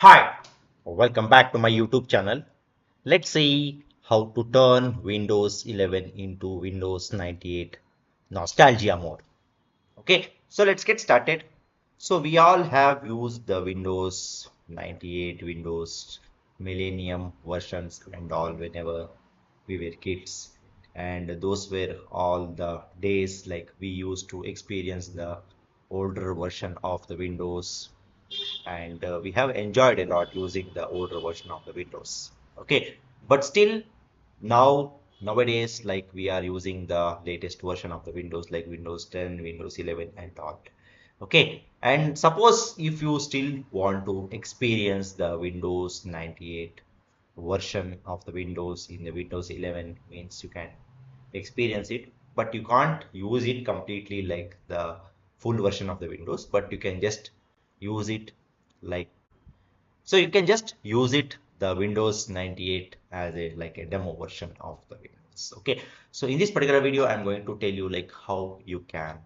Hi, welcome back to my YouTube channel. Let's see how to turn Windows 11 into Windows 98 nostalgia mode. Okay, so let's get started. So we all have used the Windows 98, Windows Millennium versions and all whenever we were kids. And those were all the days like we used to experience the older version of the Windows and we have enjoyed a lot using the older version of the Windows. Okay, but still nowadays like we are using the latest version of the Windows like Windows 10, Windows 11 and all. Okay, and suppose if you still want to experience the Windows 98 version of the Windows in the Windows 11 means you can experience it, but you can't use it completely like the full version of the Windows, but you can just use it like so you can just use it the Windows 98 as a like a demo version of the Windows. Okay, so in this particular video I'm going to tell you like how you can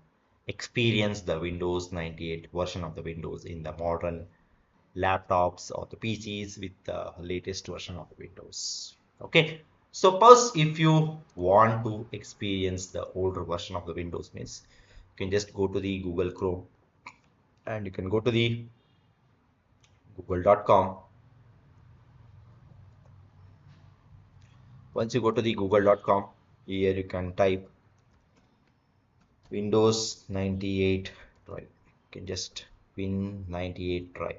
experience the Windows 98 version of the Windows in the modern laptops or the PCs with the latest version of the Windows. Okay, so first if you want to experience the older version of the Windows means you can just go to the Google Chrome and you can go to the google.com. Once you go to the google.com, here you can type Windows 98 drive. You can just Win98 drive.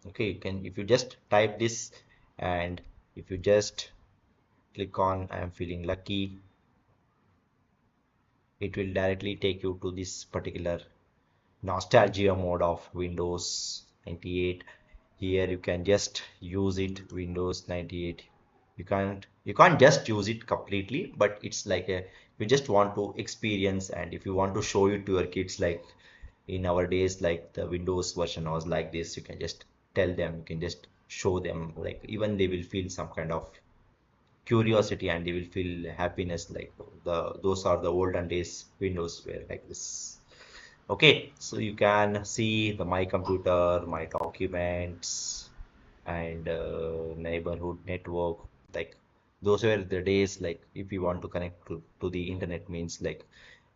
Okay, you can if you just type this and if you just click on I am feeling lucky, it will directly take you to this particular nostalgia mode of Windows 98. Here you can just use it Windows 98. You can't just use it completely, but it's like a you just want to experience, and if you want to show it to your kids like in our days like the Windows version was like this, you can just tell them, you can just show them, like even they will feel some kind of curiosity and they will feel happiness like those are the olden days Windows were like this. Okay, so you can see the my computer, my documents, and neighborhood network. Like those were the days like if you want to connect to the internet means like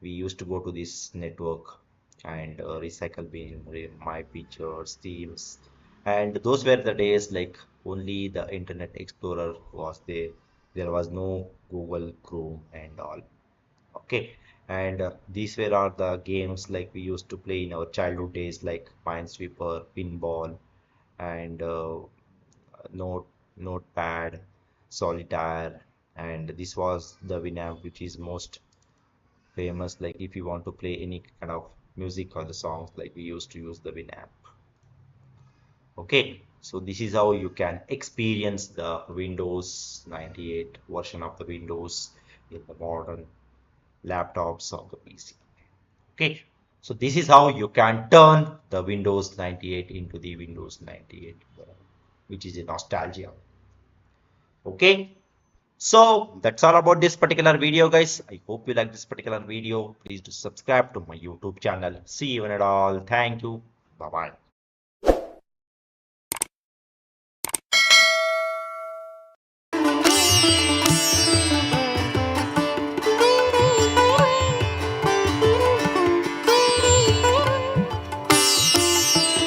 we used to go to this network and recycle bin, my pictures, themes, and those were the days like only the Internet Explorer was there. There was no Google Chrome and all. Okay, and these were all the games like we used to play in our childhood days like Minesweeper, Pinball, and Note, Notepad, Solitaire, and this was the Winamp, which is most famous. Like if you want to play any kind of music or the songs, like we used to use the Winamp. Okay, so this is how you can experience the Windows 98 version of the Windows in the modern laptops or the PC. Okay, so this is how you can turn the Windows 98 into the Windows 98, which is a nostalgia. Okay, so that's all about this particular video, guys. I hope you like this particular video. Please do subscribe to my YouTube channel. See you in it all. Thank you. Bye bye.